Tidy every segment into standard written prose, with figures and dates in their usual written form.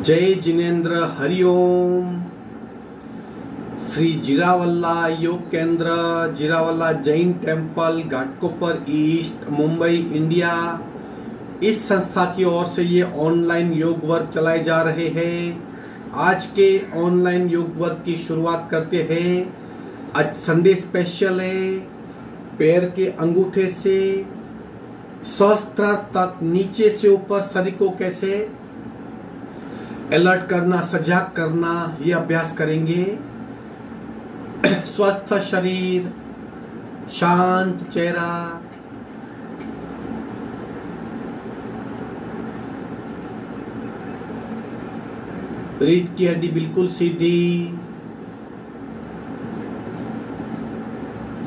जय Jinendra Hariom. Shri Jirawala Yog Kendra, Jirawala Jain Temple, Ghatkopar East, Mumbai, India, इस संस्था की ओर से ये ऑनलाइन योग वर्क चलाए जा रहे हैं। आज के ऑनलाइन योग वर्क की शुरुआत करते हैं। आज संडे स्पेशल है। पैर के अंगूठे से सहस्त्र तक नीचे से ऊपर शरीर को कैसे अलर्ट करना, सजग करना, ये अभ्यास करेंगे। स्वस्थ शरीर, शांत चेहरा, रीढ़ की हड्डी बिल्कुल सीधी।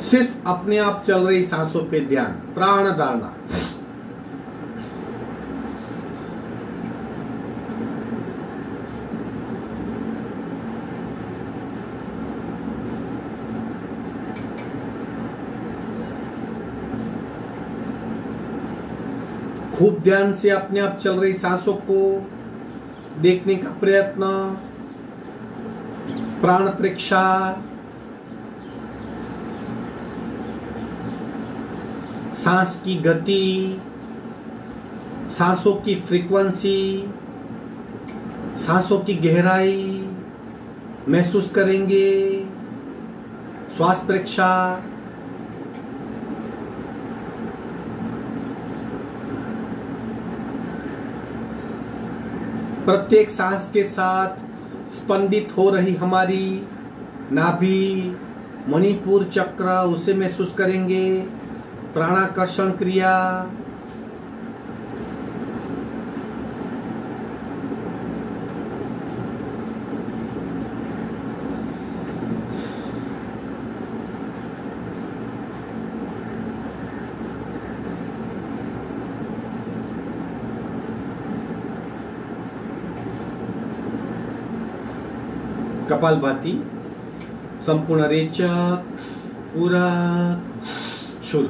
सिर्फ अपने आप चल रही सांसों पे ध्यान, प्राण धारणा। खूब ध्यान से अपने आप चल रही सांसों को देखने का प्रयत्न। प्राण परीक्षा, सांस की गति, सांसों की फ्रीक्वेंसी, सांसों की गहराई महसूस करेंगे। श्वास परीक्षा, प्रत्येक सांस के साथ स्पंदित हो रही हमारी नाभि, मणिपुर चक्र, उसे महसूस करेंगे। प्राणाकर्षण क्रिया, कपालभाति, संपूर्ण रेचक, पूरक, शुद्ध।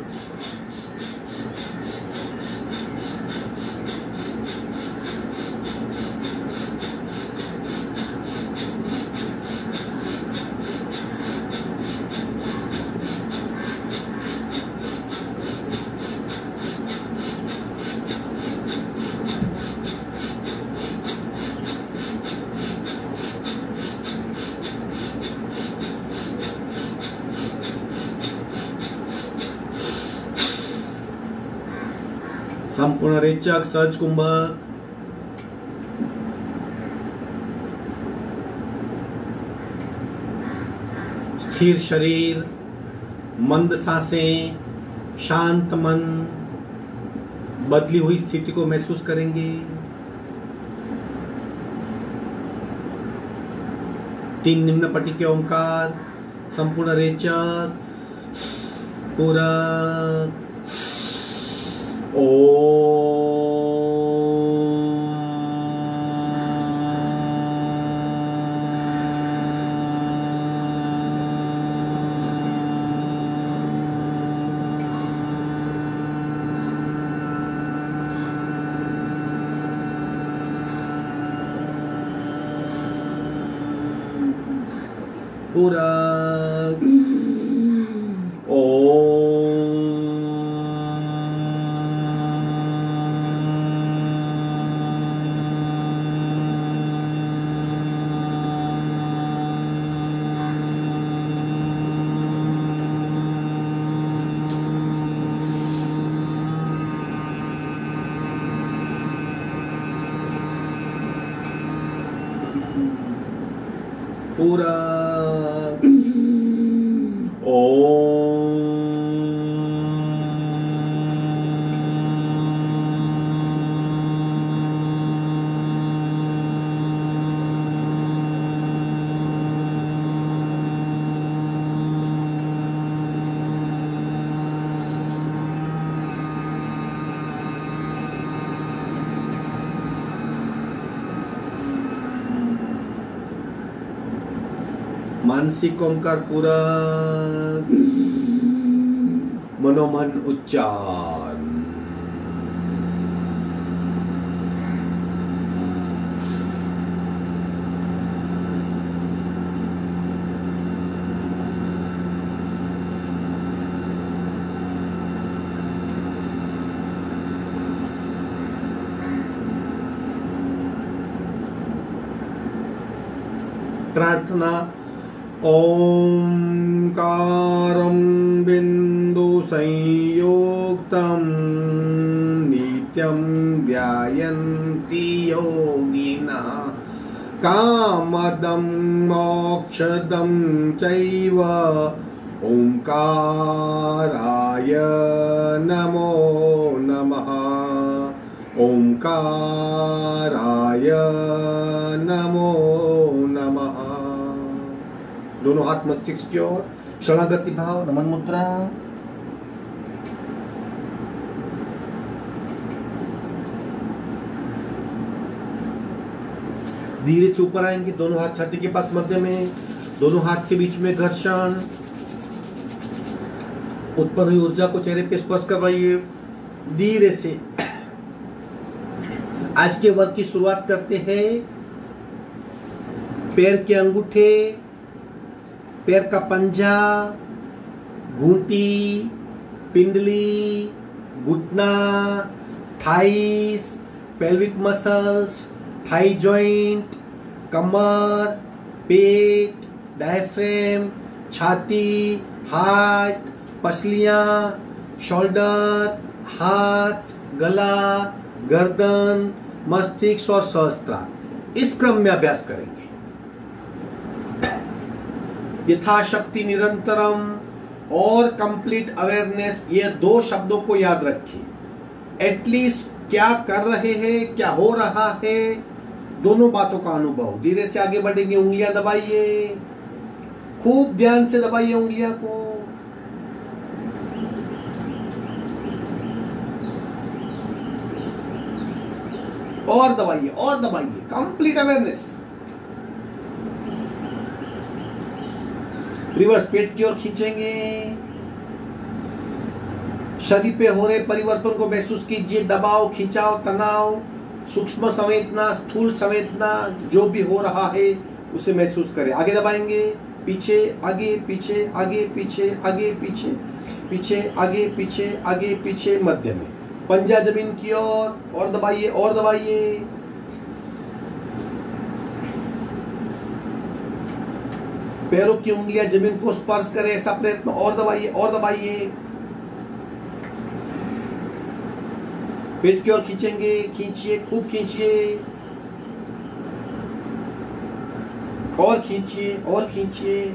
संपूर्ण रेचक, सहज कुंभक, स्थिर शरीर, मंद सांसें, शांत मन, बदली हुई स्थिति को महसूस करेंगे। 3 निम्न पटी के ओंकार, संपूर्ण रेचक, पूरक, पूरक, पूरक, मानसिक ओंकार पूरक, मनोमन उच्चार। प्रार्थना। ओंकारं बिंदु संयुक्तं नित्यं ध्यायन्ति योगिनः कामदं मोक्षदं चैव ओंकाराय नमो नमः। ओंकाराय नमो नमः। दोनों हाथ मस्तिष्क की ओर, शरणागति भाव, नमन मुद्रा। धीरे से ऊपर आएंगे, दोनों हाथ छाती के पास मध्य में, दोनों हाथ के बीच में घर्षण। उत्पन्न हुई ऊर्जा को चेहरे पे स्पर्श करवाइए धीरे से। आज के वर्क की शुरुआत करते हैं। पैर के अंगूठे, पैर का पंजा, घूंटी, पिंडली, घुटना, thighs, pelvic muscles, thigh joint, कमर, पेट, डायफ्रेम, छाती, हार्ट, पसलियां, शोल्डर, हाथ, गला, गर्दन, मस्तिष्क और सहस्त्रार। इस क्रम में अभ्यास करेंगे। यथाशक्ति निरंतरम और कंप्लीट अवेयरनेस, ये दो शब्दों को याद रखिए। एटलीस्ट क्या कर रहे हैं, क्या हो रहा है, दोनों बातों का अनुभव। धीरे से आगे बढ़ेंगे। उंगलियां दबाइए, खूब ध्यान से दबाइए उंगलियां को। और दबाइए और दबाइए। Complete awareness. रिवर्स पेट की ओर खींचेंगे। शरीर पे हो रहे परिवर्तन को महसूस कीजिए। दबाव, खिंचाव, तनाव, सूक्ष्म संवेदना, स्थूल संवेदना, जो भी हो रहा है उसे महसूस करें। आगे दबाएंगे, पीछे, आगे, पीछे, आगे, पीछे, आगे, पीछे, पीछे, आगे, पीछे, आगे, पीछे, मध्य में। पंजा जमीन की ओर, और दबाइए और दबाइए। पैरों की उंगलियां जमीन को स्पर्श करें, ऐसा प्रयत्न। और दबाइए और दबाइए। पेट की ओर खींचेंगे, खींचिए, खूब खींचिए, और खींचिए और खींचिए।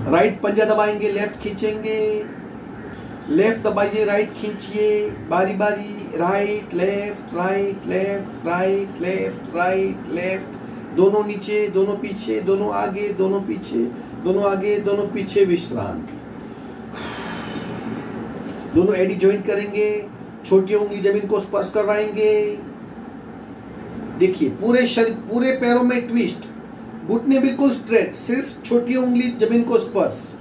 राइट पंजा दबाएंगे, लेफ्ट खींचेंगे, लेफ्ट दबाइए, राइट खींचिए, बारी बारी। Right left, right left, right left, right left. दोनों नीचे, दोनों पीछे, दोनों आगे, दोनों पीछे, दोनों आगे, दोनों पीछे। विश्रांति। दोनों एडी ज्वाइंट करेंगे। छोटी उंगली जमीन को स्पर्श करवाएंगे। देखिए पूरे शरीर, पूरे पैरों में ट्विस्ट। घुटने बिल्कुल स्ट्रेट, सिर्फ छोटी उंगली जमीन को स्पर्श।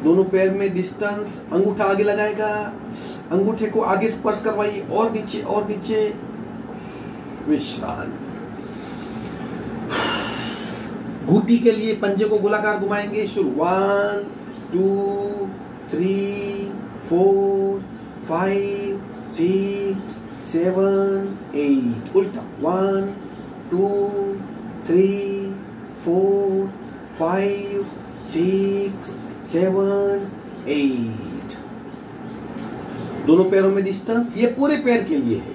दोनों पैर में डिस्टेंस। अंगूठा आगे लगाएगा, अंगूठे को आगे स्पर्श करवाइए, और नीचे और नीचे। विश्रांति। घुटी के लिए पंजे को गोलाकार घुमाएंगे। शुरू। 1 2 3 4 5 6 7 8। उल्टा। 1 2 3 4 5 6 7 8। दोनों पैरों में डिस्टेंस। ये पूरे पैर के लिए है।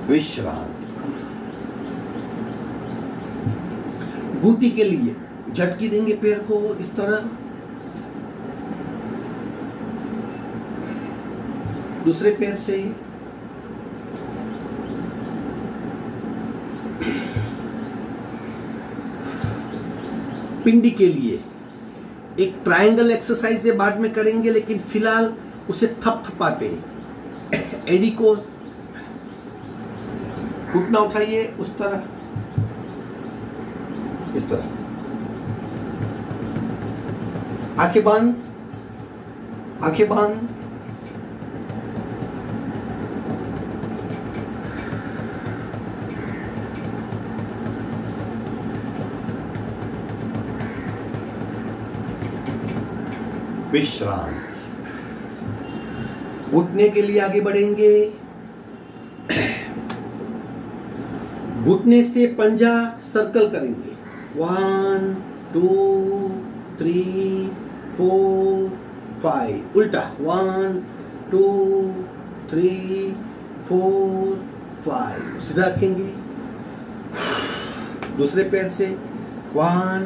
विश्रांति। घुटी के लिए झटकी देंगे पैर को इस तरह। दूसरे पैर से। पिंडी के लिए एक ट्रायंगल एक्सरसाइज बाद में करेंगे, लेकिन फिलहाल उसे थपथपाते हैं। एडी को घुटना उठाइए उस तरह, इस तरह। आंखें बंद, आंखें बंद। विश्राम। घुटने के लिए आगे बढ़ेंगे। घुटने से पंजा सर्कल करेंगे। 1 2 3 4 5। उल्टा 1 2 3 4 5। सीधा रखेंगे। दूसरे पैर से 1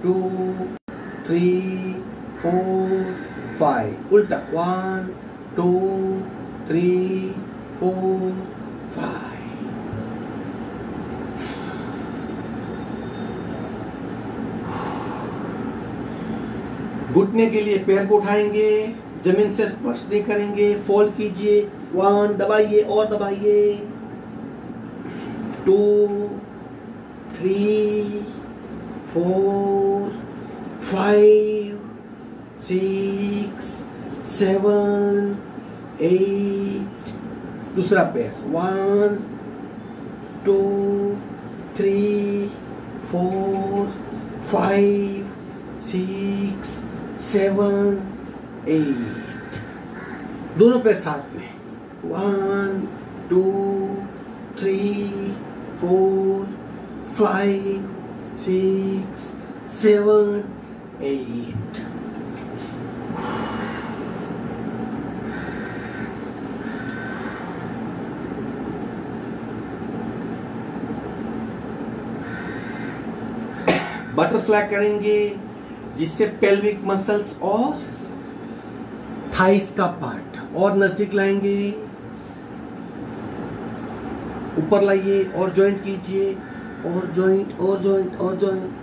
2 3 4 5। उल्टा 1 2 3 4 5। घुटने के लिए पैर को उठाएंगे, जमीन से स्पर्श नहीं करेंगे, फोल्ड कीजिए। 1 दबाइए और दबाइए। 2 3 4 5 6 7 8। दूसरा पैर 1 2 3 4 5 6 7 8। दोनों पैर साथ में। 1 2 3 4 5 6 7 8। बटरफ्लाई करेंगे, जिससे पेल्विक मसल्स और थाइस का पार्ट और नजदीक लाएंगे। ऊपर लाइए और जॉइंट कीजिए, और जॉइंट और जॉइंट और जॉइंट।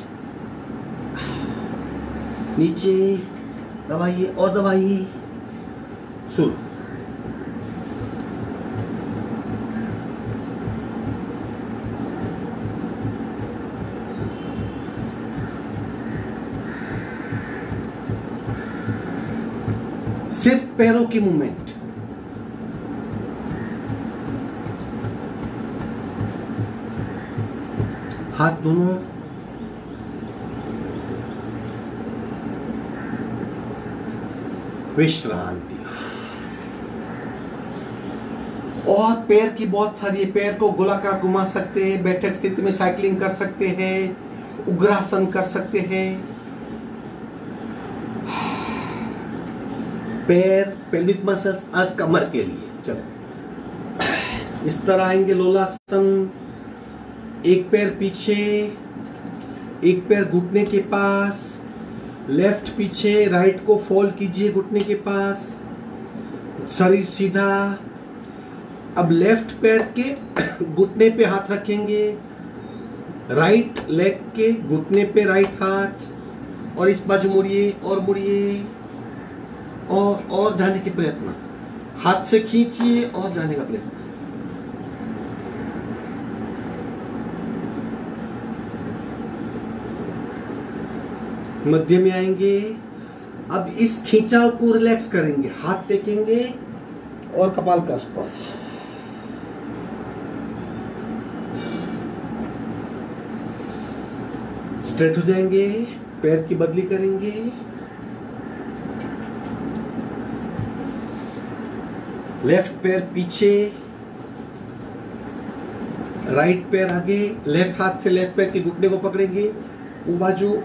नीचे दबाइए और दबाइए। शुरू। सिर्फ पैरों की मूवमेंट। हाथ दोनों विश्रांति। और पैर की बहुत सारी, पैर को गोलाकार घुमा सकते हैं, बैठक स्थिति में साइकिलिंग कर सकते हैं, उग्रासन कर सकते हैं। पैर पेल्विक मसल्स आज कमर के लिए। चलो इस तरह आएंगे लोलासन। एक पैर पीछे, एक पैर घुटने के पास, लेफ्ट पीछे, राइट को फोल्ड कीजिए घुटने के पास, शरीर सीधा। अब लेफ्ट पैर के घुटने पे हाथ रखेंगे, राइट लेग के घुटने पे राइट हाथ, और इस बाजू मुड़िए और मुड़िए, और जाने के प्रयत्न। हाथ से खींचिए और जाने का प्रयत्न। मध्य में आएंगे। अब इस खींचाव को रिलैक्स करेंगे, हाथ टेकेंगे और कपाल का स्पर्श। स्ट्रेट हो जाएंगे, पैर की बदली करेंगे। लेफ्ट पैर पीछे, राइट पैर आगे, लेफ्ट हाथ से लेफ्ट पैर के घुटने को पकड़ेंगे, वो बाजू।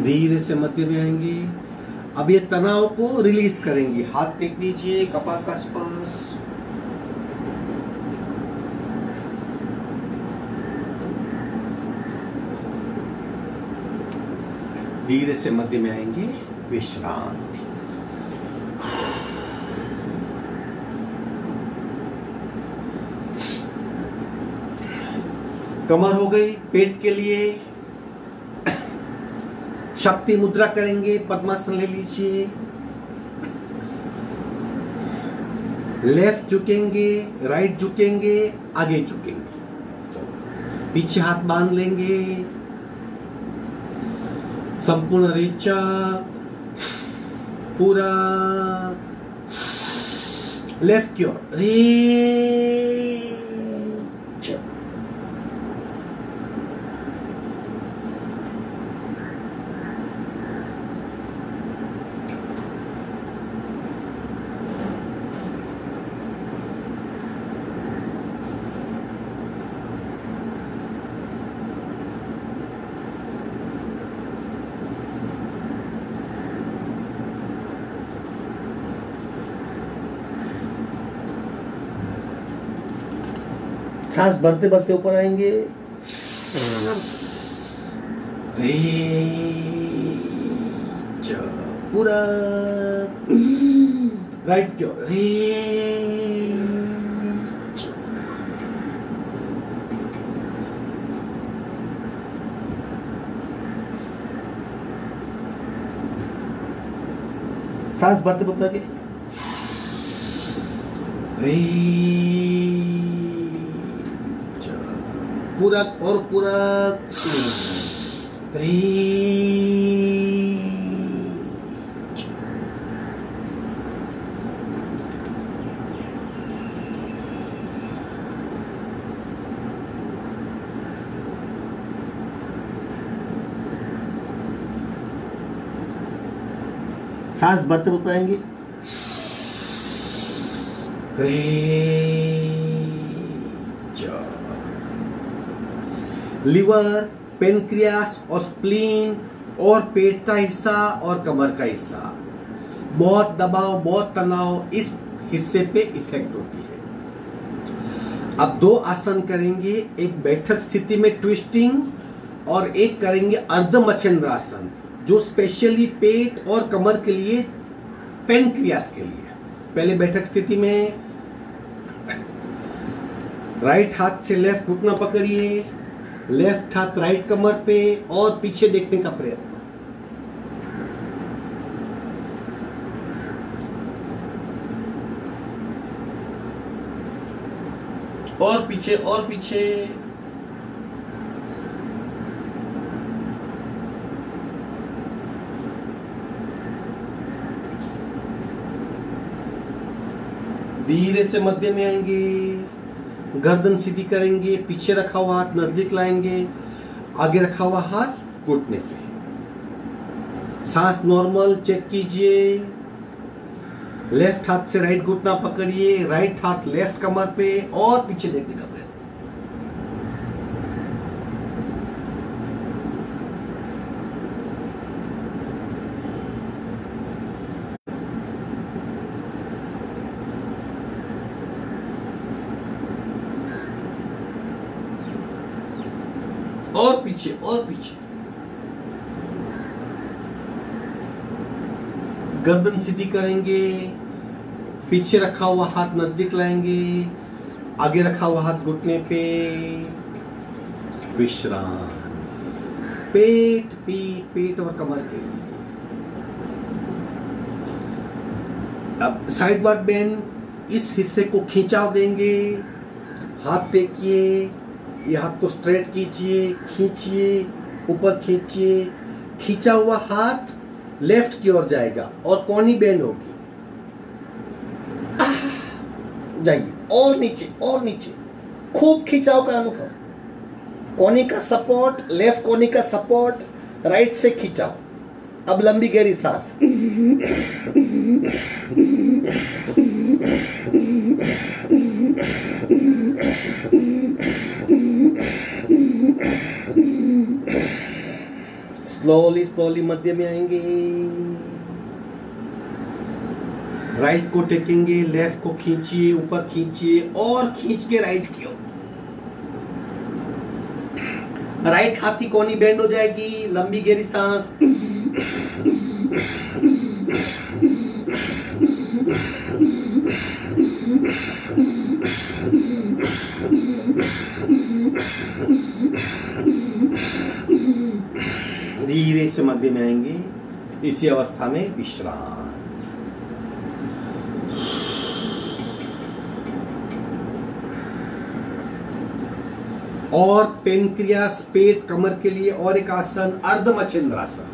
धीरे से मध्य में आएंगे। अब ये तनाव को रिलीज करेंगे। हाथ टेक दीजिए, कपाल का स्पर्श। धीरे से मध्य में आएंगे, विश्रांति। कमर हो गई। पेट के लिए शक्ति मुद्रा करेंगे, पद्मासन ले लीजिए। लेफ्ट झुकेंगे, राइट झुकेंगे, आगे झुकेंगे, पीछे हाथ बांध लेंगे। संपूर्ण रेचा पूरा लेफ्ट की ओर। सांस भरते भरते ऊपर आएंगे, पूरा राइट की ओर, सांस भरते ऊपर आगे, पूरा और पूरा, सांस भरते ऊपर आएंगे, लिवर, पेनक्रियास और स्प्लीन और पेट का हिस्सा और कमर का हिस्सा, बहुत दबाव, बहुत तनाव इस हिस्से पे इफेक्ट होती है। अब दो आसन करेंगे, एक बैठक स्थिति में ट्विस्टिंग और एक करेंगे अर्ध मच्छिंद्र आसन, जो स्पेशली पेट और कमर के लिए, पेनक्रियास के लिए। पहले बैठक स्थिति में राइट हाथ से लेफ्ट घुटना पकड़िए, लेफ्ट हाथ राइट कमर पे और पीछे देखने का प्रयत्न, और पीछे और पीछे, धीरे से मध्य में आएंगे, गर्दन सीधी करेंगे, पीछे रखा हुआ हाथ नजदीक लाएंगे, आगे रखा हुआ हाथ घुटने पे। सांस नॉर्मल चेक कीजिए, लेफ्ट हाथ से राइट घुटना पकड़िए, राइट हाथ लेफ्ट कमर पे और पीछे देखने का प्रयत्न। और पीछे और पीछे, गर्दन सीधी करेंगे, पीछे रखा हुआ हाथ नजदीक लाएंगे, आगे रखा हुआ हाथ घुटने पे, विश्राम, पेट और कमर के लिए। अब साइड वार्ड बेंड, इस हिस्से को खिंचाव देंगे, हाथ टेकिए, ये हाथ को स्ट्रेट कीजिए, खींचिए, ऊपर खींचिए, खींचा हुआ हाथ लेफ्ट की ओर जाएगा और कोनी बेंड होगी। जाइए और नीचे, खूब खिंचाव का अनुभव, कोनी का सपोर्ट, लेफ्ट कोनी का सपोर्ट, राइट से खिंचाव। अब लंबी गहरी सांस, स्लोली मध्य में आएंगे, राइट को टेकेंगे, लेफ्ट को खींचिए, ऊपर खींचिए और खींच के राइट की ओर। राइट हाथ की कोनी बेंड हो जाएगी, लंबी गहरी सांस, धीरे से मध्य में आएंगे, इसी अवस्था में विश्राम। और पेनक्रियास, पेट, कमर के लिए और एक आसन, अर्ध मच्छिंद्रासन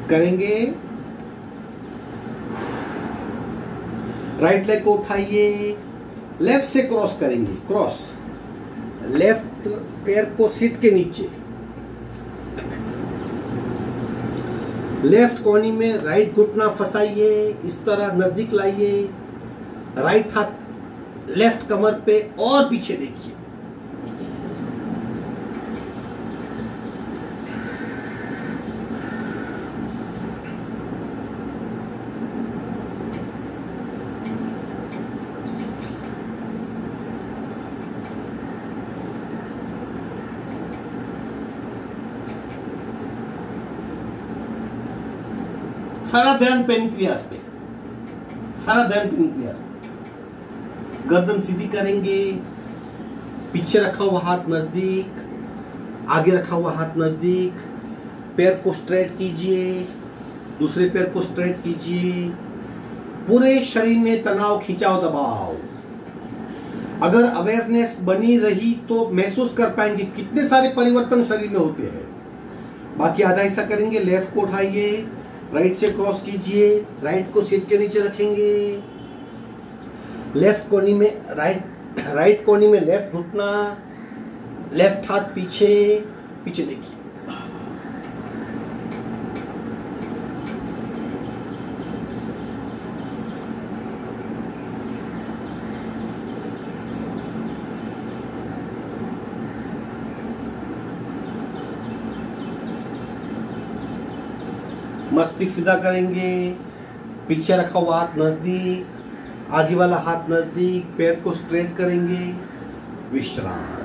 करेंगे। राइट लेग को उठाइए, लेफ्ट से क्रॉस करेंगे, क्रॉस, लेफ्ट पैर को सीट के नीचे, लेफ्ट कोनी में राइट घुटना फंसाइए, इस तरह नजदीक लाइए, राइट हाथ लेफ्ट कमर पे और पीछे देखिए। सारा ध्यान पेनक्रियास पे, सारा ध्यान पेनक्रियास पे। गर्दन सीधी करेंगे, पीछे रखा हुआ हाथ नजदीक, आगे रखा हुआ हाथ नजदीक, पैर को स्ट्रेट कीजिए, दूसरे पैर को स्ट्रेट कीजिए, पूरे शरीर में तनाव, खिंचाव, दबाव। अगर अवेयरनेस बनी रही तो महसूस कर पाएंगे कितने सारे परिवर्तन शरीर में होते हैं। बाकी आधा हिस्सा करेंगे, लेफ्ट को उठाइए, राइट से क्रॉस कीजिए, राइट को सीट के नीचे रखेंगे, लेफ्ट कोनी में राइट कोनी में लेफ्ट घुटना, लेफ्ट हाथ पीछे, पीछे देखिए। मस्तिष्क सीधा करेंगे, पीछे रखा हुआ हाथ नजदीक, आगे वाला हाथ नजदीक, पैर को स्ट्रेट करेंगे, विश्राम।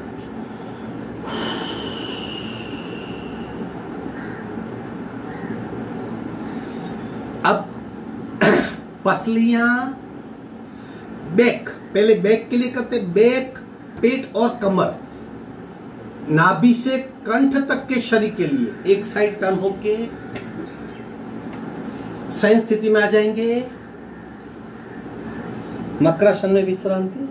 अब पसलियां, बैक, पहले बैक के लिए करते, बैक, पेट और कमर, नाभि से कंठ तक के शरीर के लिए एक साइड टर्न होके शयन स्थिति में आ जाएंगे, मकरासन में विश्रांति।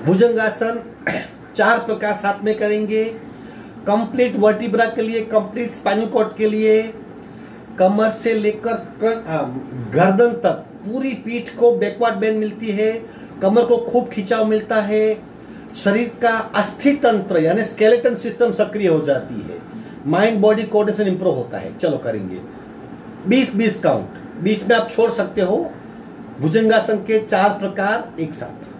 भुजंगासन 4 प्रकार साथ में करेंगे। कंप्लीट वर्टिब्रा के लिए, कंप्लीट स्पाइनल कॉर्ड के लिए, कमर से लेकर गर्दन तक पूरी पीठ को बैकवर्ड बेंड मिलती है, कमर को खूब खिंचाव मिलता है, शरीर का अस्थि तंत्र यानी स्केलेटन सिस्टम सक्रिय हो जाती है, माइंड बॉडी कोऑर्डिनेशन इंप्रूव होता है। चलो करेंगे 20-20 काउंट, बीच में आप छोड़ सकते हो। भुजंगासन के 4 प्रकार एक साथ।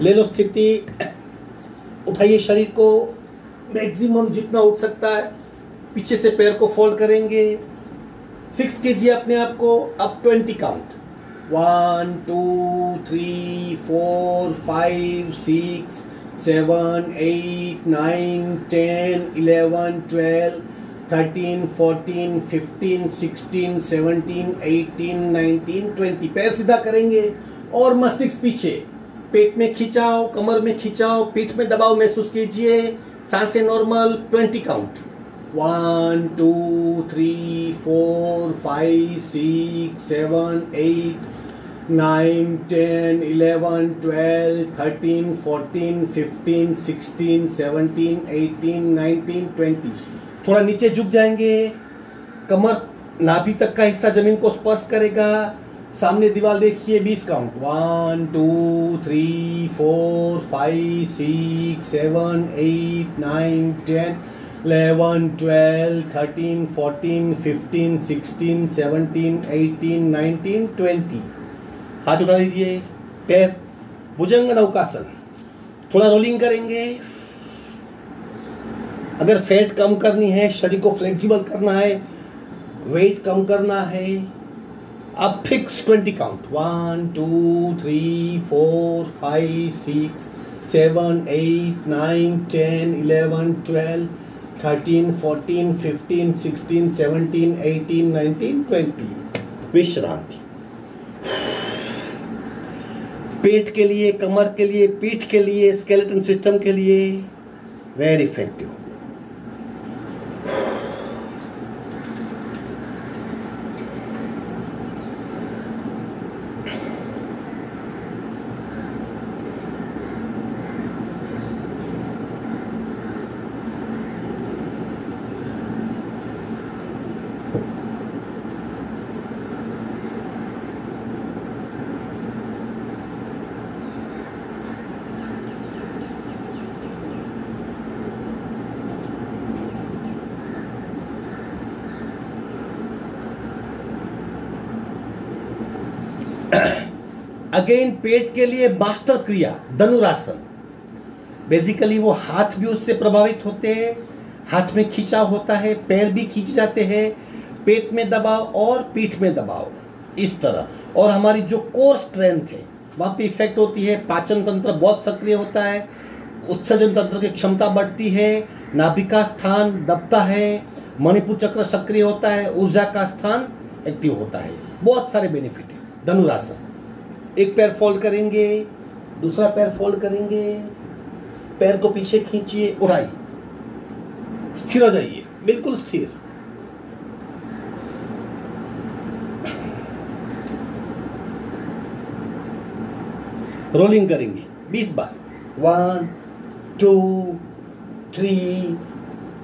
ले लो स्थिति, उठाइए शरीर को मैक्सिमम जितना उठ सकता है, पीछे से पैर को फोल्ड करेंगे, फिक्स कीजिए अपने आप को। अब 20 काउंट, 1 2 3 4 5 6 7 8 9 10 11 12 13 14 15 16 17 18 19 20। पैर सीधा करेंगे और मस्तिष्क पीछे, पेट में खिंचाव, कमर में खिंचाव, पीठ में दबाव महसूस कीजिए, सांसें नॉर्मल। 20 काउंट, 1 2 3 4 5 6 7 8 9 10 11 12 13 14 15 16 17 18 19 20। थोड़ा नीचे झुक जाएंगे, कमर नाभि तक का हिस्सा जमीन को स्पर्श करेगा, सामने दीवार देखिए। 20 काउंट, 1 2 3 4 5 6 7 8 9 10 11 12 13 14 15 16 17 18 19 20। हाथ उठा लीजिए, पैर, भुजंग नौकासन। थोड़ा रोलिंग करेंगे। अगर फैट कम करनी है, शरीर को फ्लेक्सिबल करना है, वेट कम करना है, अब फिक्स 20 काउंट, 1 2 3 4 5 6 7 8 9 10 11 12 13 14 15 16 17 18 19 20। विश्रांति। पेट के लिए, कमर के लिए, पीठ के लिए, स्केलेटन सिस्टम के लिए वेरी इफेक्टिव। अगेन पेट के लिए मास्टर क्रिया धनुरासन। बेसिकली वो हाथ भी उससे प्रभावित होते हैं, हाथ में खिंचाव होता है, पैर भी खींच जाते हैं, पेट में दबाव और पीठ में दबाव, इस तरह। और हमारी जो कोर स्ट्रेंथ है वहां पे इफेक्ट होती है। पाचन तंत्र बहुत सक्रिय होता है, उत्सर्जन तंत्र की क्षमता बढ़ती है, नाभि का स्थान दबता है, मणिपुर चक्र सक्रिय होता है, ऊर्जा का स्थान एक्टिव होता है। बहुत सारे बेनिफिट है धनुरासन। एक पैर फोल्ड करेंगे, दूसरा पैर फोल्ड करेंगे, पैर को पीछे खींचिए, उड़ाइए, स्थिर हो जाइए, बिल्कुल स्थिर। रोलिंग करेंगे 20 बार। 1 2 3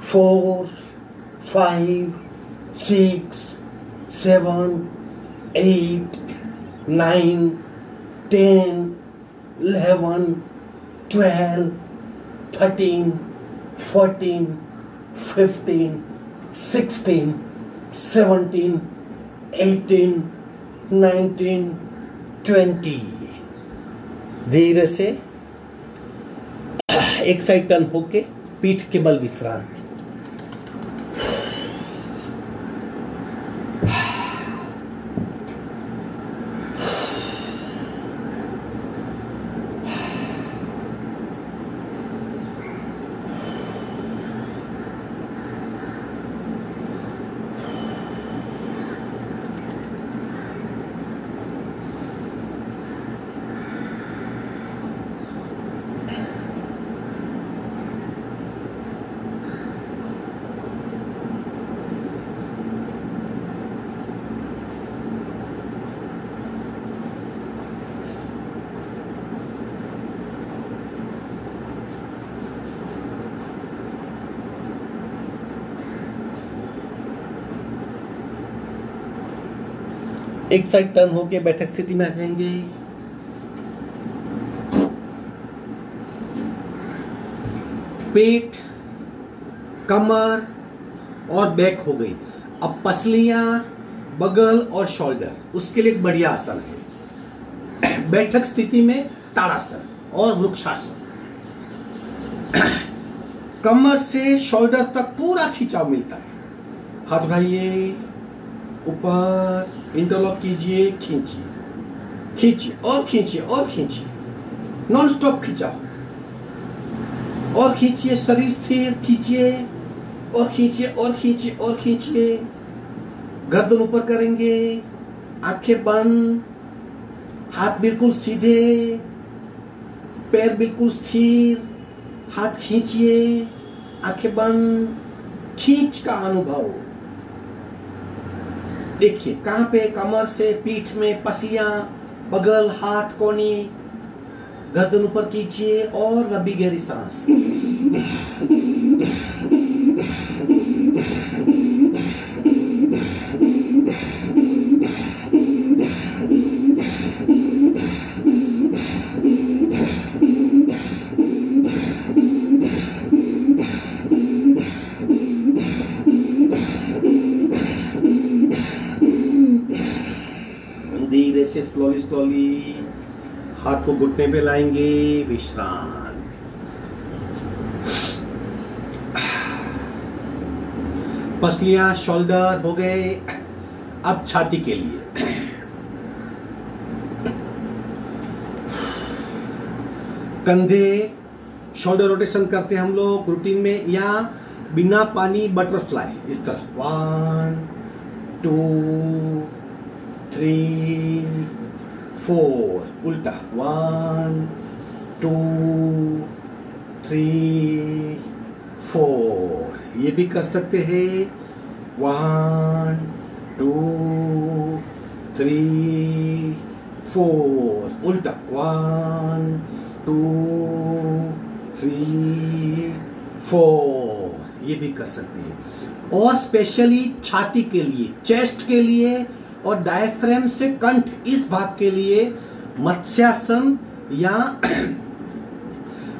4 5 6 7 8 9 10 11 12 13 14 15 16 17 18 19 20। धीरे से एक साइड टर्न होके पीठ के बल विश्राम। एक साइड टर्न होके बैठक स्थिति में आ जाएंगे। पेट, कमर और बैक हो गई। अब पसलियां, बगल और शोल्डर, उसके लिए एक बढ़िया आसन है बैठक स्थिति में ताड़ासन और वृक्षासन। कमर से शोल्डर तक पूरा खिंचाव मिलता है। हाथ उठाइए, ऊपर इंटरलॉक कीजिए, खींचिए, खींचिए और खींचिए और खींचिए, नॉन स्टॉप खिंचाओ और खींचिए, शरीर स्थिर, खींचिए और खींचिए और खींचिए और खींचिए। गर्दन ऊपर करेंगे, आंखें बंद, हाथ बिल्कुल सीधे, पैर बिल्कुल स्थिर, हाथ खींचिए, आंखें बंद, खींच का अनुभव। देखिए कहां पे, कमर से पीठ में, पसलियां, बगल, हाथ, कोहनी। गर्दन ऊपर कीजिए और लंबी गहरी सांस। धीरे से स्लोली हाथ को घुटने पे लाएंगे, विश्राम। पसलियां, शोल्डर हो गए। अब छाती के लिए कंधे, शोल्डर रोटेशन करते हैं हम लोग रूटीन में, या बिना पानी बटरफ्लाई, इस तरह 1 2 3 4, उल्टा 1 2 3 4। ये भी कर सकते हैं 1 2 3 4, उल्टा 1 2 3 4। ये भी कर सकते हैं। और स्पेशली छाती के लिए, चेस्ट के लिए और डायफ्राम से कंठ, इस भाग के लिए मत्स्यासन या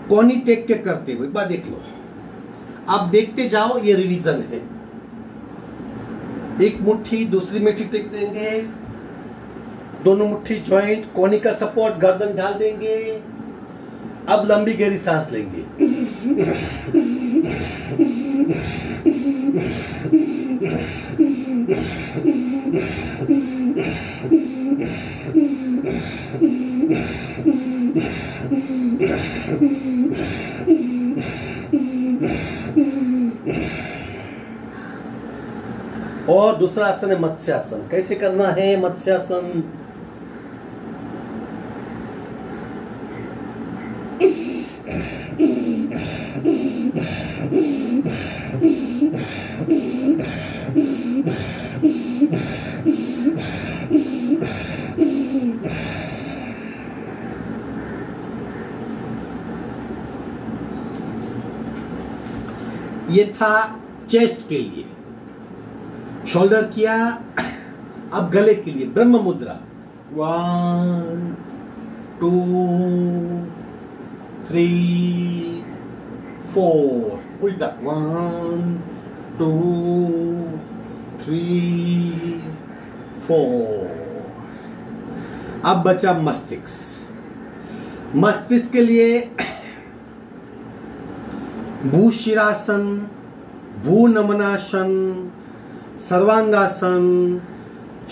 कोनी टेक के करते हुए एक बार देख लो। आप देखते जाओ, ये रिवीजन है। एक मुट्ठी, दूसरी मुट्ठी टेक देंगे, दोनों मुट्ठी ज्वाइंट, कोहनी का सपोर्ट, गर्दन ढाल देंगे। अब लंबी गहरी सांस लेंगे। और दूसरा आसन है मत्स्यासन। कैसे करना है मत्स्यासन? ये था चेस्ट के लिए। शोल्डर किया। अब गले के लिए ब्रह्म मुद्रा। 1 2 3 4। उल्टा 1 2 3 4। अब बचा मस्तिष्क। मस्तिष्क के लिए भूशिरासन, भूनमनासन, सर्वांगासन,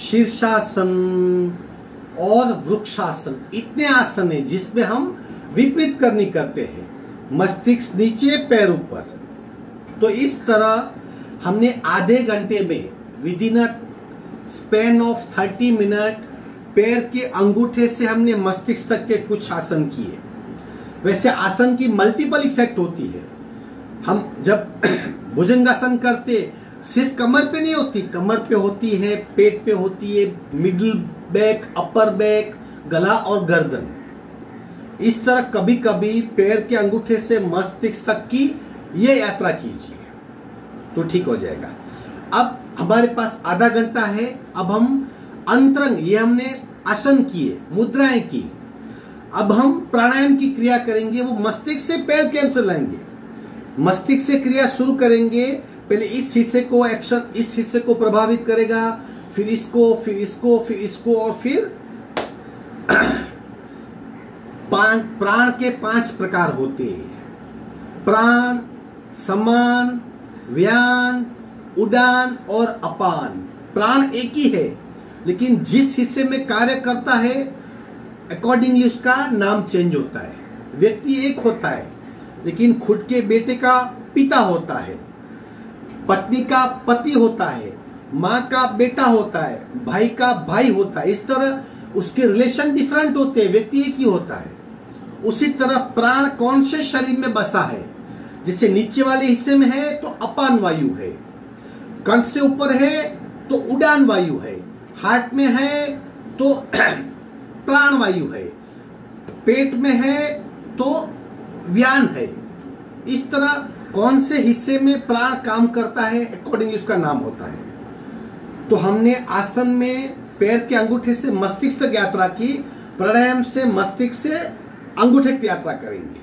शीर्षासन और वृक्षासन। इतने आसन हैं जिसमें हम विपरीत करनी करते हैं। मस्तिष्क नीचे, पैर ऊपर। तो इस तरह हमने आधे घंटे में with in a span of 30 minute पैर के अंगूठे से हमने मस्तिष्क तक के कुछ आसन किए। वैसे आसन की मल्टीपल इफेक्ट होती है। हम जब भुजंगासन करते सिर्फ कमर पे नहीं होती, कमर पे होती है, पेट पे होती है, मिडिल बैक, अपर बैक, गला और गर्दन। इस तरह कभी कभी पैर के अंगूठे से मस्तिष्क तक की ये यात्रा कीजिए तो ठीक हो जाएगा। अब हमारे पास आधा घंटा है। अब हम अंतरंग, ये हमने आसन किए, मुद्राएं की। अब हम प्राणायाम की क्रिया करेंगे। वो मस्तिष्क से पैर के अंदर लाएंगे। मस्तिष्क से क्रिया शुरू करेंगे। पहले इस हिस्से को एक्शन, इस हिस्से को प्रभावित करेगा, फिर इसको, फिर इसको, फिर इसको, और फिर प्राण के 5 प्रकार होते हैं। प्राण, समान, व्यान, उड़ान और अपान। प्राण एक ही है, लेकिन जिस हिस्से में कार्य करता है अकॉर्डिंगली उसका नाम चेंज होता है। व्यक्ति एक होता है, लेकिन खुद के बेटे का पिता होता है, पत्नी का पति होता है, माँ का बेटा होता है, भाई का भाई होता है। इस तरह उसके रिलेशन डिफरेंट होते हैं, व्यक्ति एक ही होता है। उसी तरह प्राण कौन से शरीर में बसा है? जैसे नीचे वाले हिस्से में है तो अपान वायु है, कंठ से ऊपर है तो उड़ान वायु है, हार्ट में है तो प्राण वायु है, पेट में है तो व्यान है। इस तरह कौन से हिस्से में प्राण काम करता है अकॉर्डिंगली उसका नाम होता है। तो हमने आसन में पैर के अंगूठे से मस्तिष्क तक यात्रा की। प्राणायाम से मस्तिष्क से अंगूठे की यात्रा करेंगे।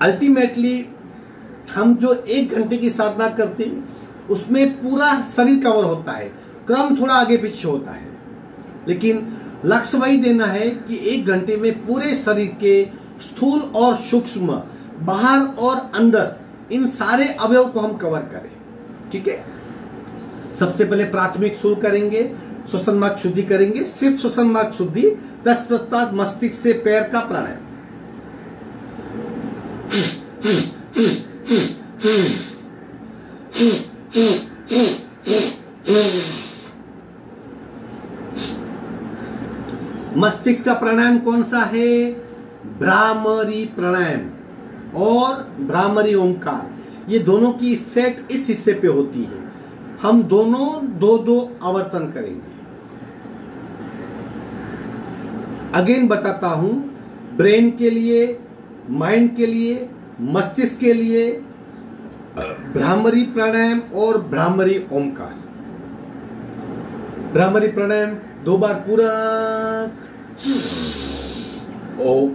अल्टीमेटली हम जो 1 घंटे की साधना करते हैं उसमें पूरा शरीर कवर होता है। क्रम थोड़ा आगे पीछे होता है, लेकिन लक्ष्य वही देना है कि 1 घंटे में पूरे शरीर के स्थूल और सूक्ष्म, बाहर और अंदर, इन सारे अवयव को हम कवर करें। ठीक है। सबसे पहले प्राथमिक शुरू करेंगे, श्वसन मार्ग शुद्धि करेंगे। सिर्फ श्वसन मार्ग शुद्धि, तत्पश्चात मस्तिष्क से पैर का प्राणायाम। मस्तिष्क का प्राणायाम कौन सा है? भ्रामरी प्राणायाम और भ्रामरी ओंकार। ये दोनों की इफेक्ट इस हिस्से पे होती है। हम दोनों 2-2 आवर्तन करेंगे। अगेन बताता हूं, ब्रेन के लिए, माइंड के लिए, मस्तिष्क के लिए भ्रामरी प्राणायाम और भ्रामरी ओंकार। भ्रामरी प्राणायाम 2 बार पूरा ओम।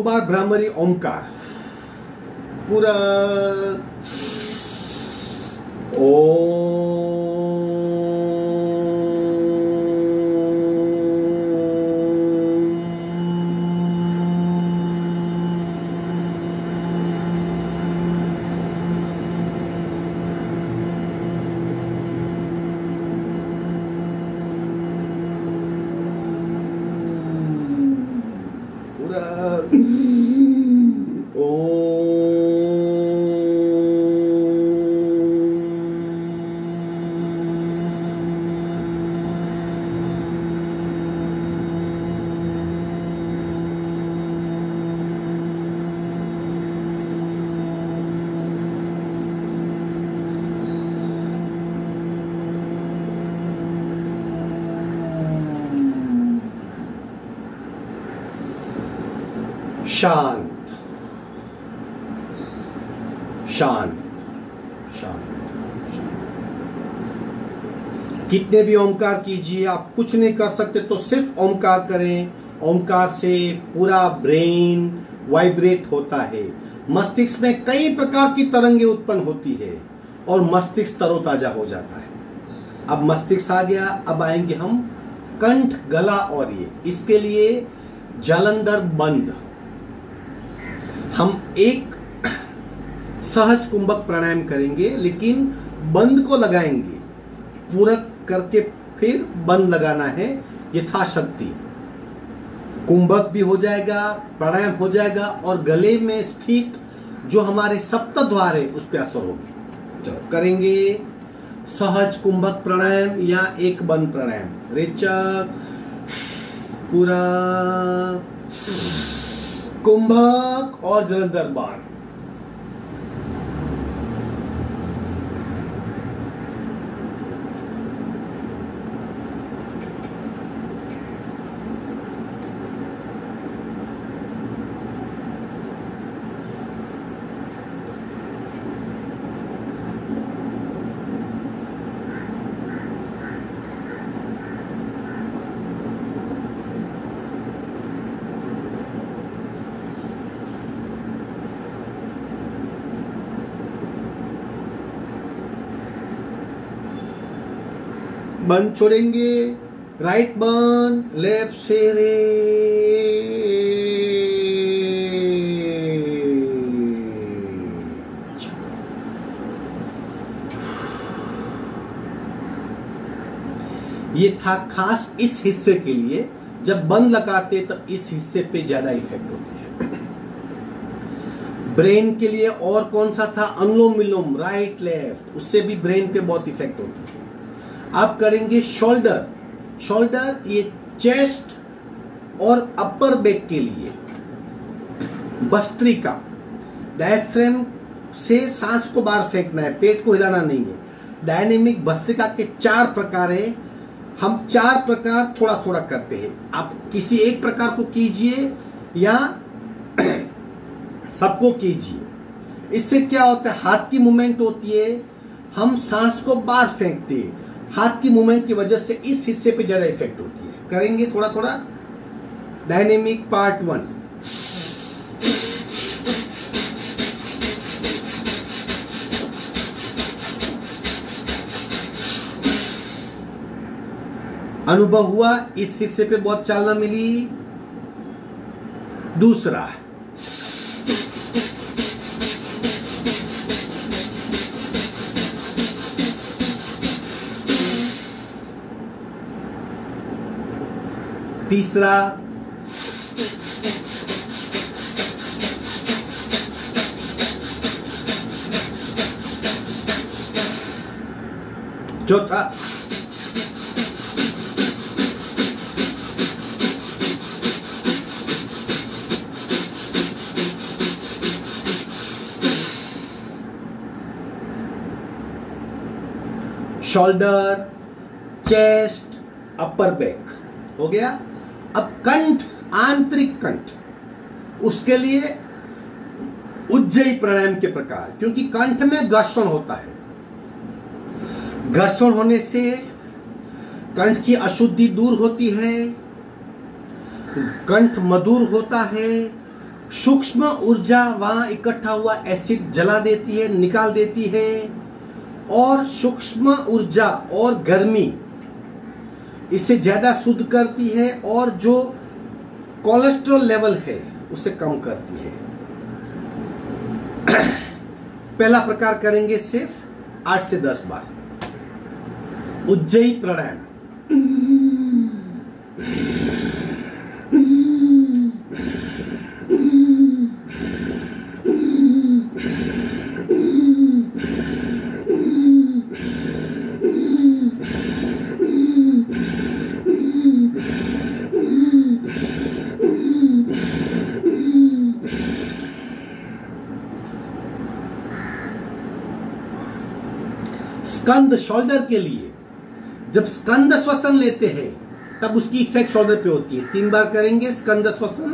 बार भ्रामरी ओमकार, पूरा शांत शांत शांत। कितने भी ओमकार कीजिए, आप कुछ नहीं कर सकते तो सिर्फ ओमकार करें। ओमकार से पूरा ब्रेन वाइब्रेट होता है, मस्तिष्क में कई प्रकार की तरंगें उत्पन्न होती है और मस्तिष्क तरोताजा हो जाता है। अब मस्तिष्क आ गया, अब आएंगे हम कंठ, गला और ये। इसके लिए जालंधर बंद, हम एक सहज कुंभक प्राणायाम करेंगे, लेकिन बंद को लगाएंगे, पूरक करके फिर बंद लगाना है यथाशक्ति। कुंभक भी हो जाएगा, प्राणायाम हो जाएगा और गले में स्थित जो हमारे सप्त द्वार है उस पर असर होगी। चलो करेंगे सहज कुंभक प्राणायाम या एक बंद प्राणायाम। रेचक, पूरा कुंभक और जलंधर बाण। बंद छोड़ेंगे, राइट बंद, लेफ्ट से रे। ये था खास इस हिस्से के लिए, जब बंद लगाते तब इस हिस्से पे ज्यादा इफेक्ट होती है। ब्रेन के लिए और कौन सा था, अनुलोम विलोम, राइट लेफ्ट, उससे भी ब्रेन पे बहुत इफेक्ट होती है। आप करेंगे शोल्डर, शोल्डर ये चेस्ट और अपर बैक के लिए। भस्त्रिका, डायफ्राम से सांस को बाहर फेंकना है, पेट को हिलाना नहीं है। डायनेमिक भस्त्रिका के 4 प्रकार है, हम 4 प्रकार थोड़ा थोड़ा करते हैं। आप किसी एक प्रकार को कीजिए या सबको कीजिए। इससे क्या होता है, हाथ की मूवमेंट होती है, हम सांस को बाहर फेंकते हैं, हाथ की मूवमेंट की वजह से इस हिस्से पे ज्यादा इफेक्ट होती है। करेंगे थोड़ा थोड़ा। डायनेमिक पार्ट 1, अनुभव हुआ, इस हिस्से पे बहुत चालना मिली। दूसरा, तीसरा, चौथा, शोल्डर, चेस्ट, अपर बैक हो गया। अब कंठ, आंतरिक कंठ, उसके लिए उज्जयी प्राणायाम के प्रकार, क्योंकि कंठ में घर्षण होता है। घर्षण होने से कंठ की अशुद्धि दूर होती है, कंठ मधुर होता है सूक्ष्म ऊर्जा वहां इकट्ठा हुआ एसिड जला देती है, निकाल देती है, और सूक्ष्म ऊर्जा और गर्मी इसे ज्यादा शुद्ध करती है और जो कोलेस्ट्रॉल लेवल है उसे कम करती है। पहला प्रकार करेंगे सिर्फ 8 से 10 बार उज्जयी प्राणायाम। स्कंद शोल्डर के लिए जब स्कंद श्वसन लेते हैं तब उसकी इफेक्ट शोल्डर पे होती है। 3 बार करेंगे स्कंद श्वसन।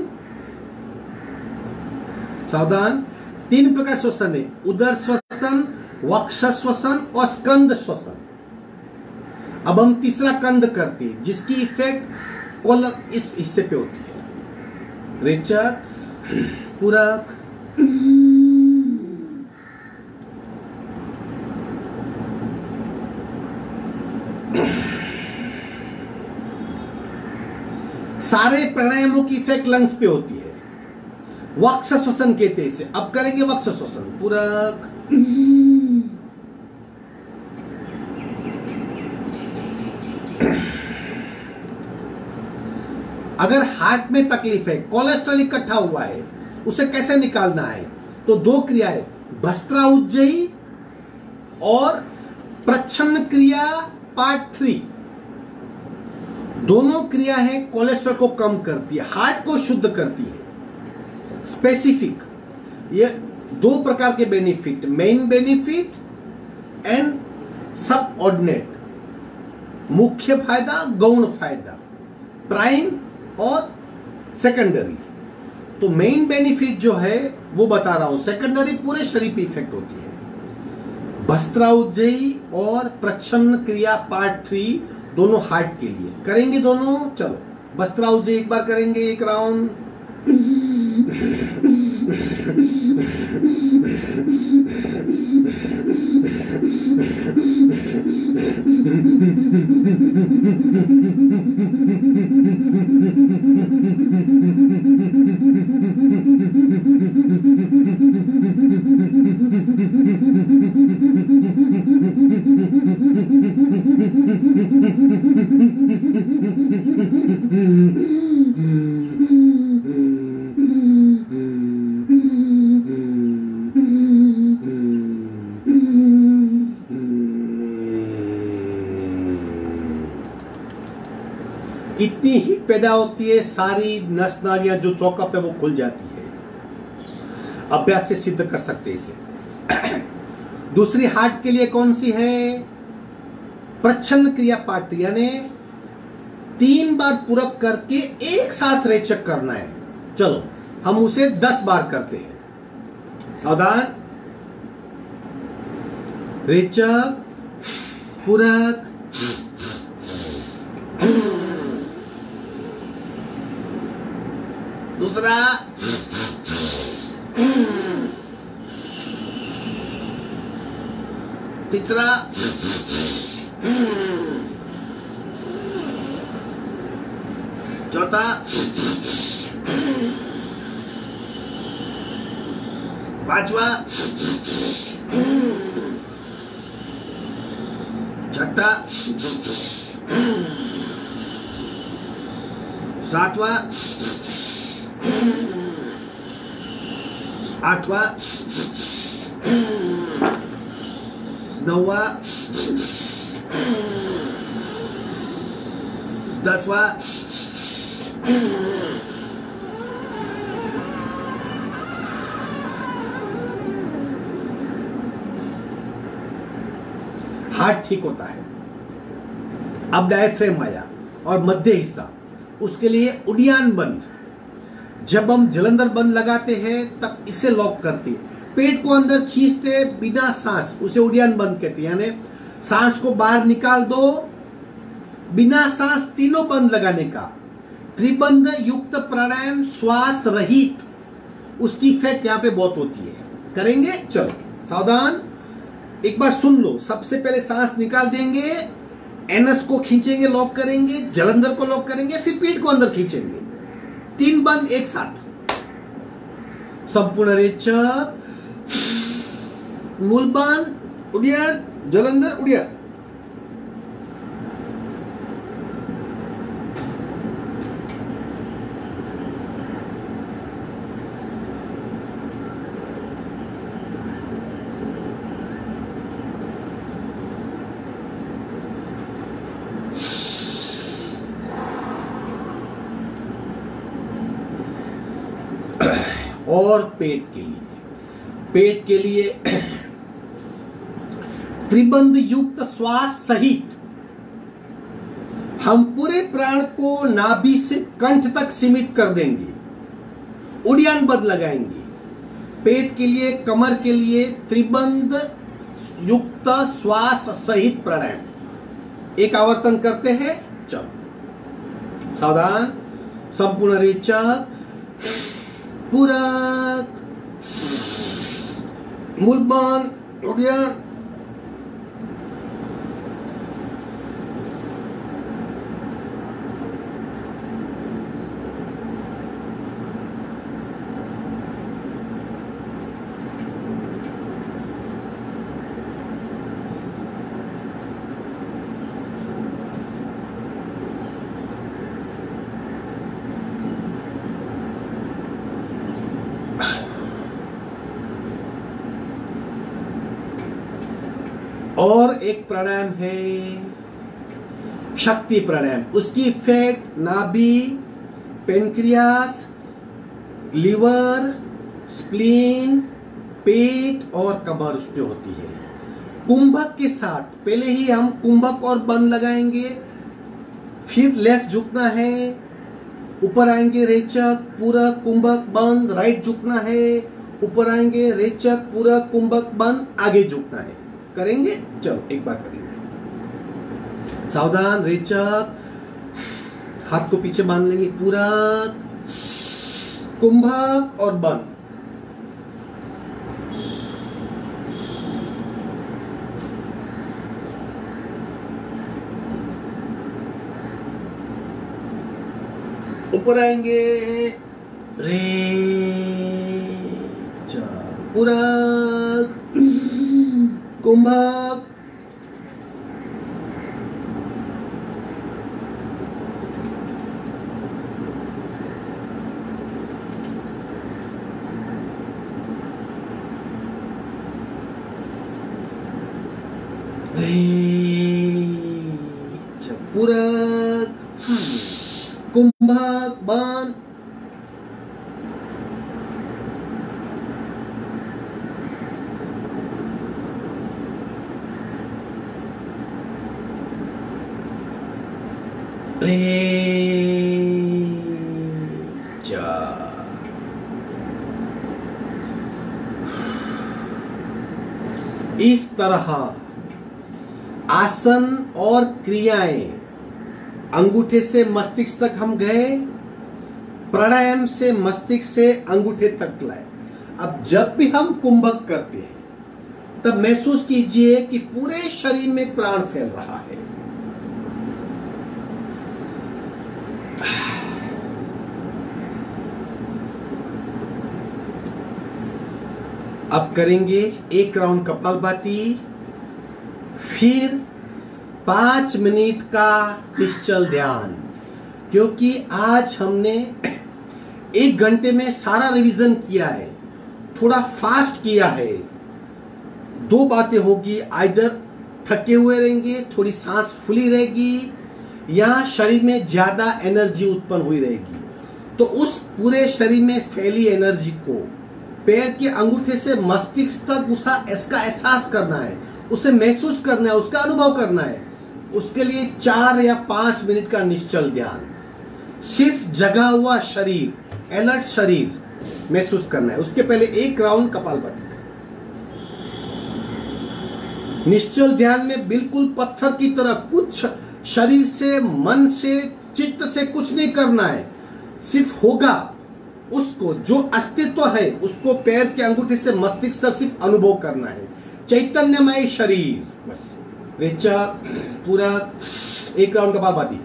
सावधान, 3 प्रकार श्वसन है, उदर श्वसन, वक्ष श्वसन और स्कंद श्वसन। अब हम तीसरा कंद करते हैं जिसकी इफेक्ट कॉलर इस हिस्से पे होती है। रेचक, पूरक, सारे प्राणायामों की इफेक्ट लंग्स पे होती है। वक्ष श्वसन कहते हैं इसे। अब करेंगे वक्ष श्वसन, पूरक, अगर हार्ट में तकलीफ है, कोलेस्ट्रॉल इकट्ठा हुआ है, उसे कैसे निकालना है? तो 2 क्रियाएं, भस्त्रा उज्जयी और प्रच्छन्न क्रिया पार्ट 3, दोनों क्रिया है कोलेस्ट्रॉल को कम करती है, हार्ट को शुद्ध करती है। स्पेसिफिक ये 2 प्रकार के बेनिफिट, मेन बेनिफिट एंड सब ऑर्डिनेट, मुख्य फायदा, गौण फायदा, प्राइम और सेकेंडरी। तो मेन बेनिफिट जो है वो बता रहा हूं, सेकेंडरी पूरे शरीर पे इफेक्ट होती है। भस्त्रा उज्जयी और प्रच्छन्न क्रिया पार्ट 3 दोनों हार्ट के लिए करेंगे दोनों। चलो भस्त्रा उज्जयी एक बार करेंगे, 1 राउंड। इतनी ही पैदा होती है, सारी नस नालियां जो चौकअप है वो खुल जाती है। अभ्यास से सिद्ध कर सकते हैं इसे। दूसरी हार्ट के लिए कौन सी है? प्रच्छन्न क्रिया पार्ट 3, यानी 3 बार पूरक करके एक साथ रेचक करना है। चलो हम उसे 10 बार करते हैं। सावधान, रेचक, पूरक, दूसरा, तीसरा, चौथा, पांचवा, छठा, सातवां, आठवां, नौवां, 10वां, हार्ट ठीक होता है। अब डायफ्रेम आया और मध्य हिस्सा, उसके लिए उडियान बंद। जब हम जलंधर बंद लगाते हैं तब इसे लॉक करते, पेट को अंदर खींचते बिना सांस, उसे उडियान बंद कहते हैं। यानी सांस को बाहर निकाल दो, बिना सांस तीनों बंद लगाने का त्रिबंध युक्त प्राणायाम, श्वास रहित उसकी इफेक्ट यहाँ पे बहुत होती है। करेंगे, चलो सावधान, एक बार सुन लो। सबसे पहले सांस निकाल देंगे, एनस को खींचेंगे, लॉक करेंगे, जलंधर को लॉक करेंगे, फिर पेट को अंदर खींचेंगे। 3 बंद एक साथ। संपूर्ण रेचक, मूल बंद, उड़ियन, जलंधर, उड़ियन। और पेट के लिए त्रिबंध युक्त श्वास सहित हम पूरे प्राण को नाभि से कंठ तक सीमित कर देंगे। उड़ियान बंद लगाएंगे। पेट के लिए, कमर के लिए त्रिबंध युक्त श्वास सहित प्राणायाम। एक आवर्तन करते हैं, चलो सावधान। संपूर्ण रेचक, पूरक, मूलबन, उड़ियन। और एक प्राणायाम है शक्ति प्राणायाम। उसकी इफेक्ट नाभि, पेनक्रियास, लिवर, स्प्लीन, पेट और कमर उस पे होती है। कुंभक के साथ पहले ही हम कुंभक और बंद लगाएंगे, फिर लेफ्ट झुकना है, ऊपर आएंगे रेचक, पूरक, कुंभक, बंद, राइट झुकना है, ऊपर आएंगे रेचक, पूरक, कुंभक, बंद, आगे झुकना है। करेंगे, चलो एक बार करेंगे। सावधान, रेचक, हाथ को पीछे बांध लेंगे, पूरक, कुंभक और बंद। ऊपर आएंगे, रेचक, पूरक, कुंभक, पूरक, कुंभक, बंद। इस तरह आसन और क्रियाएं, अंगूठे से मस्तिष्क तक हम गए, प्राणायाम से मस्तिष्क से अंगूठे तक लाए। अब जब भी हम कुंभक करते हैं तब महसूस कीजिए कि पूरे शरीर में प्राण फैल रहा है। अब करेंगे 1 राउंड कपालभाति, फिर 5 मिनट का निश्चल ध्यान। क्योंकि आज हमने 1 घंटे में सारा रिवीजन किया है, थोड़ा फास्ट किया है। 2 बातें होगी, आइदर थके हुए रहेंगे, थोड़ी सांस फुली रहेगी, या शरीर में ज्यादा एनर्जी उत्पन्न हुई रहेगी। तो उस पूरे शरीर में फैली एनर्जी को पैर के अंगूठे से मस्तिष्क तक इसका एहसास करना है, उसे महसूस करना है, उसका अनुभव करना है। उसके लिए 4 या 5 मिनट का निश्चल ध्यान, सिर्फ जगा हुआ शरीर, अलर्ट शरीर महसूस करना है। उसके पहले 1 राउंड कपालभाति। निश्चल ध्यान में बिल्कुल पत्थर की तरह कुछ शरीर से, मन से, चित्त से कुछ नहीं करना है, सिर्फ होगा। उसको जो अस्तित्व है उसको पैर के अंगूठे से मस्तिष्क से सिर्फ अनुभव करना है। चैतन्यमय शरीर, बस रेचक पूरक, एक राउंड कपालभाति।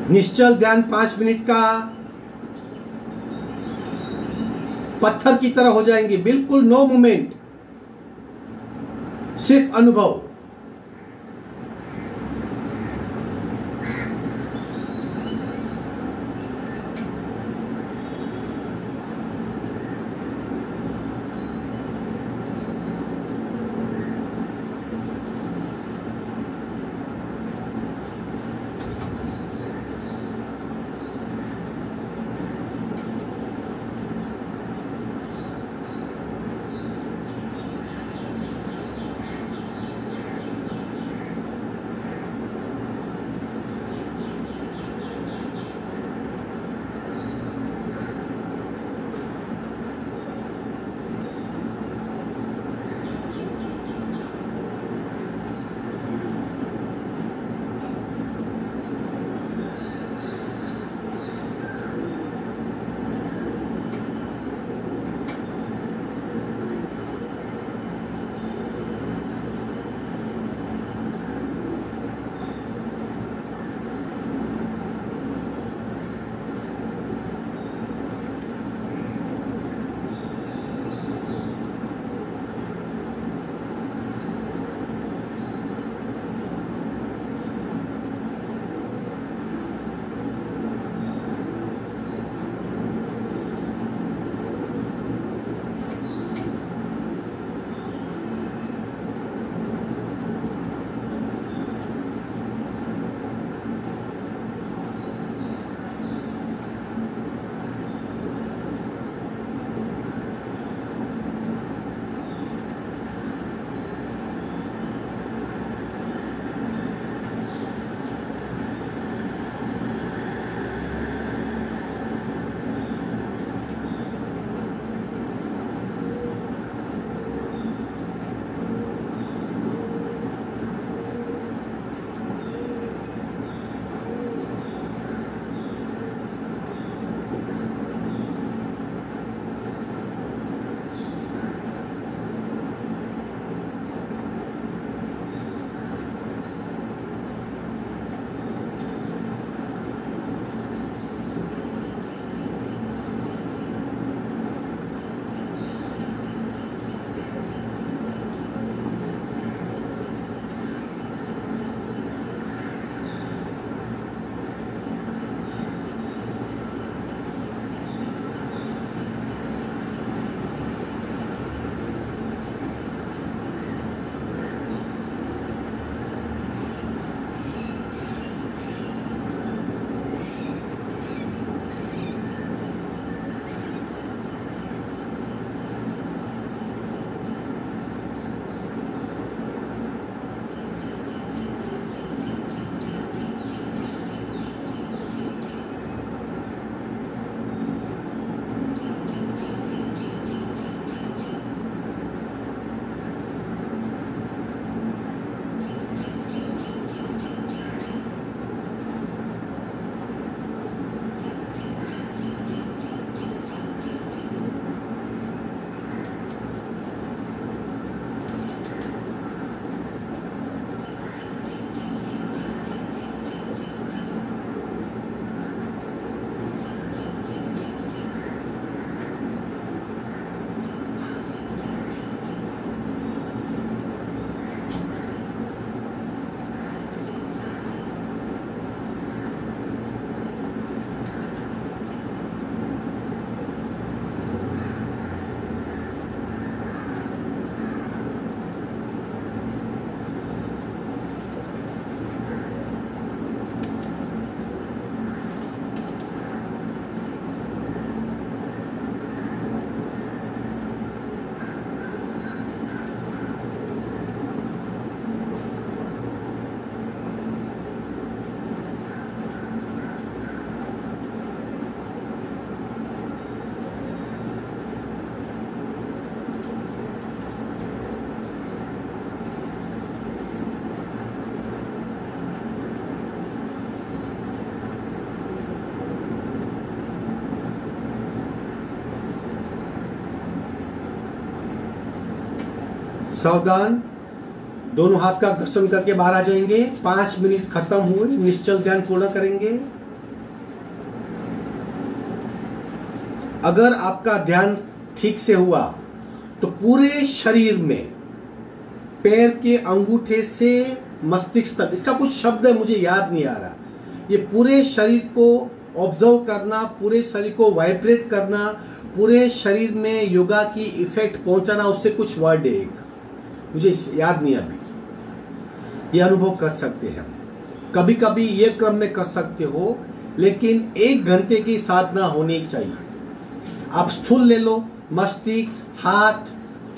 निश्चल ध्यान 5 मिनट का, पत्थर की तरह हो जाएंगे, बिल्कुल नो मूवमेंट, सिर्फ अनुभव। सावधान, दोनों हाथ का घर्षण करके बाहर आ जाएंगे। 5 मिनट खत्म हुए, निश्चल ध्यान पूर्ण करेंगे। अगर आपका ध्यान ठीक से हुआ तो पूरे शरीर में, पैर के अंगूठे से मस्तिष्क तक, इसका कुछ शब्द है मुझे याद नहीं आ रहा, ये पूरे शरीर को ऑब्जर्व करना, पूरे शरीर को वाइब्रेट करना, पूरे शरीर में योगा की इफेक्ट पहुंचाना, उससे कुछ वर्ड है एक, मुझे याद नहीं अभी। ये अनुभव कर सकते हैं, कभी कभी ये क्रम में कर सकते हो, लेकिन 1 घंटे की साधना होनी चाहिए। आप स्थूल ले लो, मस्तिष्क, हाथ,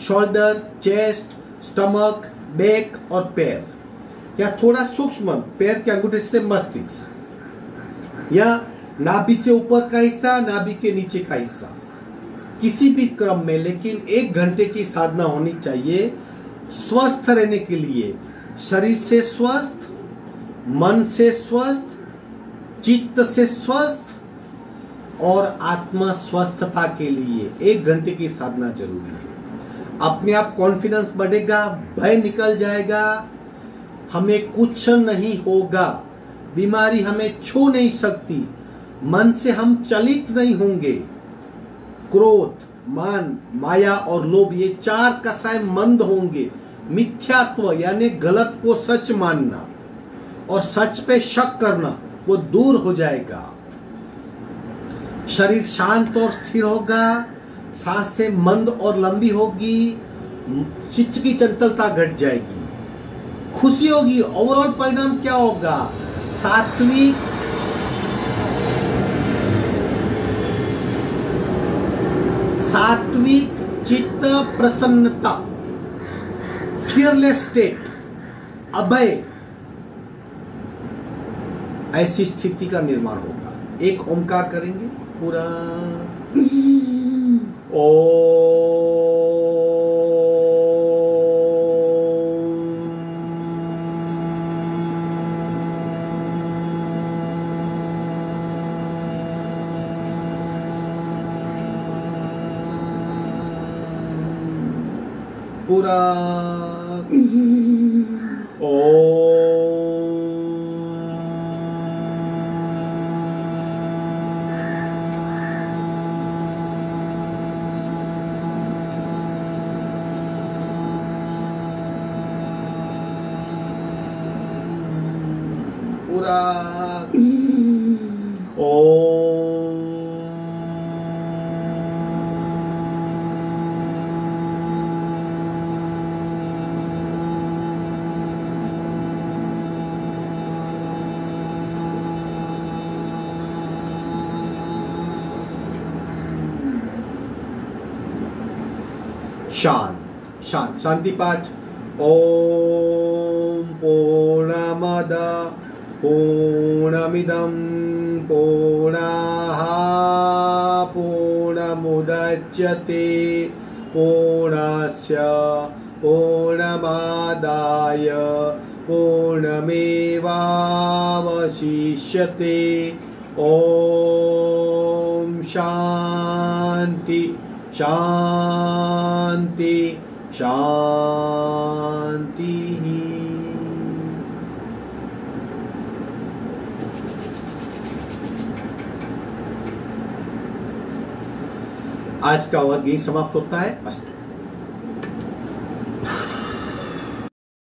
शोल्डर, चेस्ट, स्टमक, बैक और पैर, या थोड़ा सूक्ष्म पैर के अंगूठे से मस्तिष्क, या नाभि से ऊपर का हिस्सा, नाभि के नीचे का हिस्सा, किसी भी क्रम में, लेकिन 1 घंटे की साधना होनी चाहिए स्वस्थ रहने के लिए। शरीर से स्वस्थ, मन से स्वस्थ, चित्त से स्वस्थ और आत्मा स्वस्थता के लिए 1 घंटे की साधना जरूरी है। अपने आप कॉन्फिडेंस बढ़ेगा, भय निकल जाएगा, हमें कुछ नहीं होगा, बीमारी हमें छू नहीं सकती, मन से हम चलित नहीं होंगे। क्रोध, मान, माया और लोभ, ये 4 कसाय मंद होंगे। मिथ्यात्व यानी गलत को सच मानना और सच पे शक करना, वो दूर हो जाएगा। शरीर शांत और स्थिर होगा, सांसें मंद और लंबी होगी, चित्त की चंचलता घट जाएगी, खुशी होगी। ओवरऑल परिणाम क्या होगा? सात्विक चित्त, प्रसन्नता, फियरलेस स्टेट, अभय, ऐसी स्थिति का निर्माण होगा। एक ओमकार करेंगे पूरा। पूरा पूरा शांत शांत शांति पाठ। ओम पूर्णमद पूर्णमिदं पूर्णाः पूर्णमुदच्यते पूर्णस्य पूर्णमादाय पूर्णमेवावशिष्यते। ओम शांति शांति शांति। आज का वर्ग यही समाप्त होता है। अस्तु।